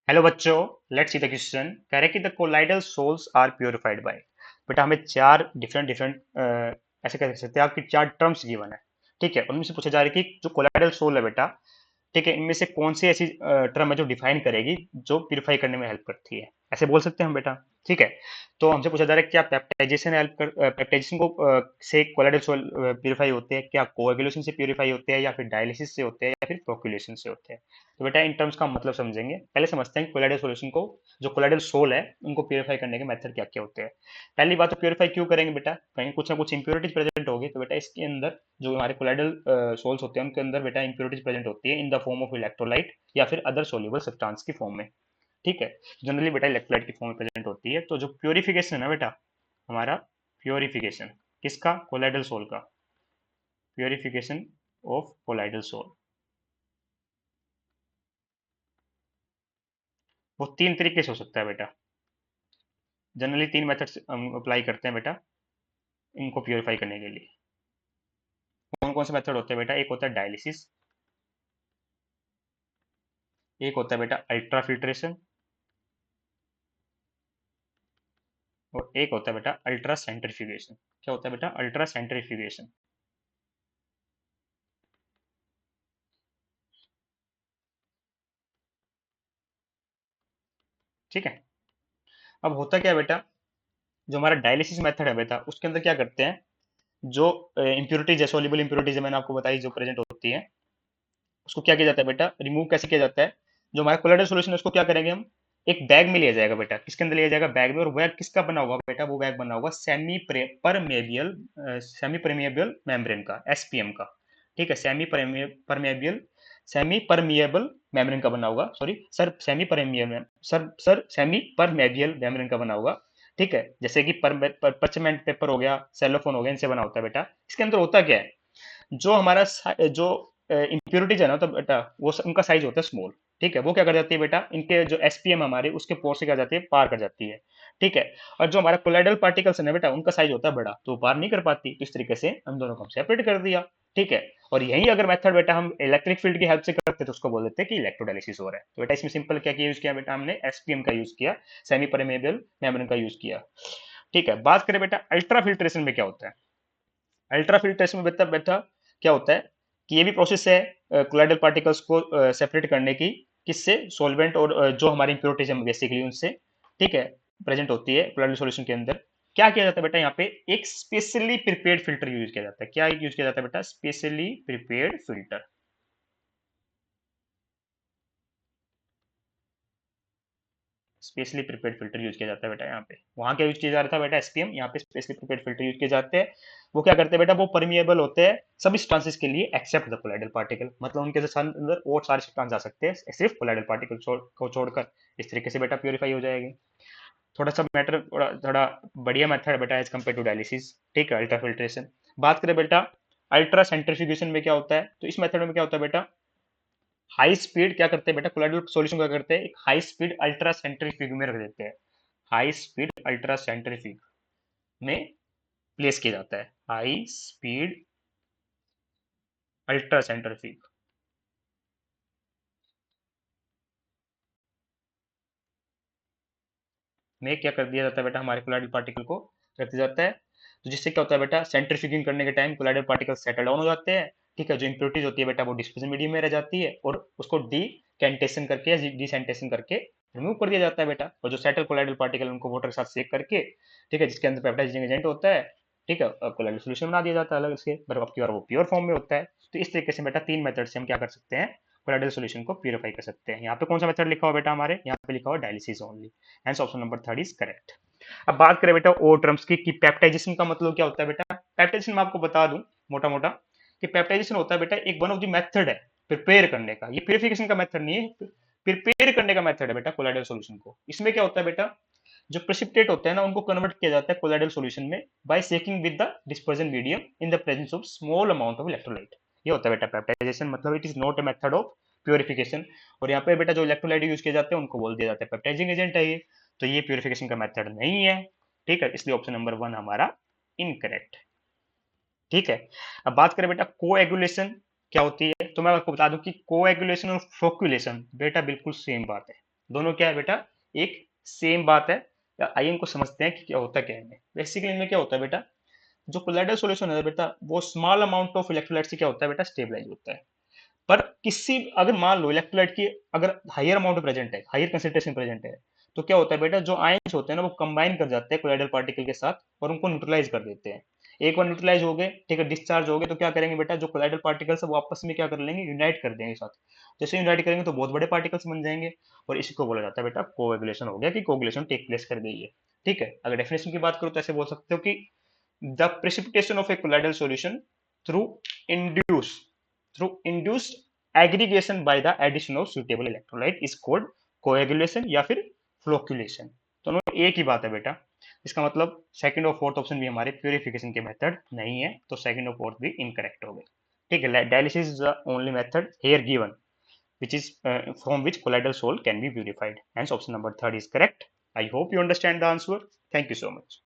Hello बच्चों, let's see the question. कह रहे कि the colloidal sols are purified by. बेटा हमें चार डिफरेंट डिफरेंट ऐसे कह सकते हैं आपकी चार टर्म्स गिवन है। ठीक है, उनमें से पूछा जा रहा है कि जो कोलाइडल सोल है बेटा, ठीक है, इनमें से कौन सी ऐसी टर्म है जो डिफाइन करेगी जो प्यूरिफाई करने में हेल्प करती है, ऐसे बोल सकते हैं हम बेटा। ठीक है, तो हमसे पूछा जा रहा है क्या पेप्टाइजेशन हेल्प कर पेप्टाइजेशन को से कोलाइडल सोल प्यूरिफाई होते हैं, क्या कोएगुलेशन से प्यूरिफाई होते हैं, या फिर डायलिसिस से होते हैं, या फिर प्रोक्यूलेशन से होते हैं। तो बेटा इन टर्म्स का मतलब समझेंगे, पहले समझते हैं कोलाइडल सॉल्यूशन को, जो कोलाइडल सोल है उनको प्यूरिफाई करने के मेथड क्या क्या होते हैं। पहली बात तो प्यूरिफाई क्यों करेंगे बेटा, कहीं कुछ ना कुछ इंप्योरिटीज प्रेजेंट होगी, तो बेटा इसके अंदर जो हमारे कोलाइडल सोल्स होते हैं उनके अंदर बेटा इंप्योरिटीज प्रेजेंट होती है in the form of electrolyte या फिर अदर सोल्यूबल सब्सटेंस की फॉर्म में। ठीक है, जनरली बेटा इलेक्ट्रोलाइट की फॉर्म में प्रेजेंट होती है। तो जो प्योरिफिकेशन है बेटा हमारा, प्योरिफिकेशन किसका, कोलाइडल सोल का, प्योरिफिकेशन ऑफ कोलाइडल सोल, वो तीन तरीके से हो सकता है बेटा। जनरली तीन मेथड्स हम अप्लाई करते हैं बेटा इनको प्योरीफाई करने के लिए। कौन कौन से मेथड होते हैं बेटा, एक होता है डायलिसिस, एक होता है बेटा अल्ट्रा फिल्ट्रेशन, और एक होता है बेटा अल्ट्रा सेंट्रीफ्यूगेशन। क्या होता है बेटा, अल्ट्रा सेंट्रीफ्यूगेशन। ठीक है, अब होता क्या है बेटा, जो हमारा डायलिसिस मेथड है बेटा उसके अंदर क्या करते हैं, जो इम्प्योरिटीज है, सोल्यूबल इम्प्योरिटीज है, मैंने आपको बताई जो प्रेजेंट होती है, उसको क्या किया जाता है बेटा, रिमूव कैसे किया जाता है। जो हमारा कोलाइडल सॉल्यूशन है उसको क्या करेंगे हम, एक बैग में लिया जाएगा बेटा, किसके अंदर लिया जाएगा, बैग में। और बैग किसका बना होगा बेटा, वो बैग बना होगा सेमी परमेबल मेम्ब्रेन का, एसपीएम का। ठीक है, परमेबल सेमी परमिएबल मेम्ब्रेन का बना होगा, सॉरी सर, सेमी परमेबियल मेम्ब्रेन का बना होगा। ठीक है, जैसे कि परचमेंट पेपर हो गया, सेलोफोन हो गया, इनसे बना होता है बेटा। इसके अंदर होता क्या है, जो हमारा जो इम्प्योरिटीज है ना, तो बेटा वो उनका साइज होता है स्मॉल। ठीक है, वो क्या कर जाती है बेटा, इनके जो एसपीएम हमारे उसके पोर से क्या जाती है, पार कर जाती है। ठीक है, और जो हमारा कोलाइडल पार्टिकल्स है ना बेटा, उनका साइज होता है बड़ा, तो वो पार नहीं कर पाती, तो इस तरीके से हम दोनों को हम सेपरेट कर दिया। ठीक है, और यही अगर मेथड बेटा हम इलेक्ट्रिक फील्ड की हेल्प से करते तो उसको बोल देते हैं कि इलेक्ट्रोडायलिसिस हो रहा है। तो बेटा इसमें सिंपल क्या यूज किया बेटा, हमने एसपीएम का यूज किया, सेमी परमेबल मेम्ब्रेन का यूज किया। ठीक है, बात करें बेटा अल्ट्रा फिल्ट्रेशन में क्या होता है। अल्ट्रा फिल्ट्रेशन में बेटा बेटा क्या होता है कि ये भी प्रोसेस है कोलाइडल पार्टिकल्स को सेपरेट करने की, किससे, सॉल्वेंट और जो हमारी इंप्योरिटीज है बेसिकली उनसे। ठीक है, प्रेजेंट होती है कोलाइडल सॉल्यूशन के अंदर। क्या किया जाता है बेटा, यहाँ पे एक स्पेशली प्रिपेयर्ड फिल्टर यूज किया जाता है। क्या यूज किया जाता है बेटा, specially prepared filter. Specially prepared filter use किया जाता है बेटा यहाँ पे। वहां क्या यूज किया जा रहा था बेटा, एसपीएम, यहाँ पे स्पेशली प्रिपेयर्ड फिल्टर यूज किए जाते हैं। वो क्या करते हैं बेटा, वो परमिएबल होते हैं सभी सब्सटेंसेस के लिए एक्सेप्ट द कोलाइडल पार्टिकल, मतलब उनके अंदर और सारे सब्सटेंस आ सकते हैं सिर्फ कोलाइडल पार्टिकल को छोड़कर। इस तरीके से बेटा प्योरीफाई हो जाएगी। थोड़ा सा मैटर, थोड़ा थोड़ा बढ़िया मेथड है बेटा एज कम्पेयर टू डायलिसिस। ठीक है, अल्ट्रा फिल्ट्रेशन। बात करें बेटा अल्ट्रा सेंट्रीफ्यूगेशन में क्या होता है, तो इस मेथड में क्या होता है बेटा, हाई स्पीड क्या करते हैं बेटा, कोलाइडल सॉल्यूशन क्या करते हैं, एक हाई स्पीड अल्ट्रा सेंट्रीफ्यूग में रख देते हैं। हाई स्पीड अल्ट्रा सेंट्रीफ्यूग में प्लेस किया जाता है, हाई स्पीड अल्ट्रा सेंट्रीफ्यूग में क्या कर दिया जाता है बेटा, हमारे कोलाइडल पार्टिकल को रख दिया जाता है। तो जिससे क्या होता है बेटा, सेंट्रीफ्यूगिंग करने के time colloidal particle settle down हो जाते हैं। ठीक है, जो इंप्योरिटीज होती है बेटा वो डिस्पर्जन मीडियम में रह जाती है, और उसको डीकेंटेशन करके या डिसेंटेशन करके रिमूव कर दिया जाता है बेटा। और जो सेटल कोलाइडल पार्टिकल उनको वाटर के साथ सेक करके, ठीक है, जिसके अंदर पेप्टाइजिंग एजेंट होता है, ठीक है, कोलाइडल सोल्यूशन बना दिया जाता है अलग से, पर अब की बार वो प्योर फॉर्म में होता है। तो इस तरीके से बेटा तीन मेथड से हम क्या कर सकते हैं, कोलाइडल सोल्यूशन को प्यूरिफाई कर सकते हैं। यहाँ पे कौन सा मेथड लिखा हुआ बेटा, हमारे यहाँ पे लिखा हुआ dialysis only. Hence option number third is correct. अब बात करें बेटा और टर्म्स की, कि पेप्टाइजेशन का मतलब क्या होता है बेटा। पेप्टाइजेशन मैं आपको बता दूं मोटा मोटा, कि पेप्टाइजेशन होता है बेटा एक वन ऑफ द मेथड है प्रिपेयर करने का। ये प्यूरिफिकेशन का मेथड नहीं है, प्रिपेयर करने का मेथड है बेटा कोलाइडल सॉल्यूशन को। इसमें क्या होता है बेटा, जो प्रेसिपिटेट होते हैं ना उनको कन्वर्ट किया जाता है कोलाइडल सॉल्यूशन में by shaking with the dispersion medium in the presence of small amount of electrolyte. ये होता है बेटा पेप्टाइजेशन, मतलब it is not a method of purification. और यहाँ पे बेटा जो इलेक्ट्रोलाइट यूज किए जाते हैं उनको बोल दिया जाता है पेप्टाइजिंग एजेंट है ये। तो ये प्योरिफिकेशन का मेथड नहीं है। ठीक है, इसलिए ऑप्शन नंबर वन हमारा इनकरेक्ट। ठीक है, अब बात करें बेटा कोएगुलेशन क्या होती है, तो मैं आपको बता दूं कि कोएगुलेशन और फ्लोकुलेशन बेटा बिल्कुल सेम बात है। दोनों क्या है बेटा, एक सेम बात है। आइए इनको समझते हैं कि क्या होता क्या है। बेसिकली इनमें क्या होता है बेटा, जो कोलाइडल सॉल्यूशन है बेटा, वो स्मॉल अमाउंट ऑफ इलेक्ट्रोलाइट से क्या होता है बेटा, स्टेबलाइज होता है। पर किसी, अगर मान लो इलेक्ट्रोलाइट की अगर हायर अमाउंट प्रेजेंट है, हायर कंसेंट्रेशन प्रेजेंट है, तो क्या होता है बेटा, जो आयंस होते हैं ना, वो कंबाइन कर जाते हैं कोलाइडल पार्टिकल के साथ और उनको न्यूट्रलाइज कर देते हैं। एक बार न्यूट्रलाइज हो गए, ठीक है, डिस्चार्ज हो गए, तो क्या करेंगे बेटा, जो कोलाइडल पार्टिकल्स है वो आपस में क्या कर लेंगे, यूनाइट कर देंगे साथ। जैसे यूनाइट करेंगे तो बहुत बड़े पार्टिकल्स बन जाएंगे, और इसी को बोला जाता है बेटा कोएगुलेशन हो गया, कि कोगुलेशन टेक प्लेस कर गई है। ठीक है, अगर डेफिनेशन की बात करूं तो ऐसे बोल सकते हो कि the precipitation of A colloidal solution through induce through induced aggregation by the addition of suitable electrolyte is called coagulation या फिर flocculation। दोनों एक ही बात है बेटा। इसका मतलब सेकंड और फोर्थ ऑप्शन भी हमारे प्यूरिफिकेशन के मेथड नहीं है, तो सेकंड और फोर्थ भी इनकरेक्ट हो गए। ठीक है, dialysis is the only method here given which is from which colloidal salt can be purified, hence option number third is correct। I hope you understand the answer। thank you so much।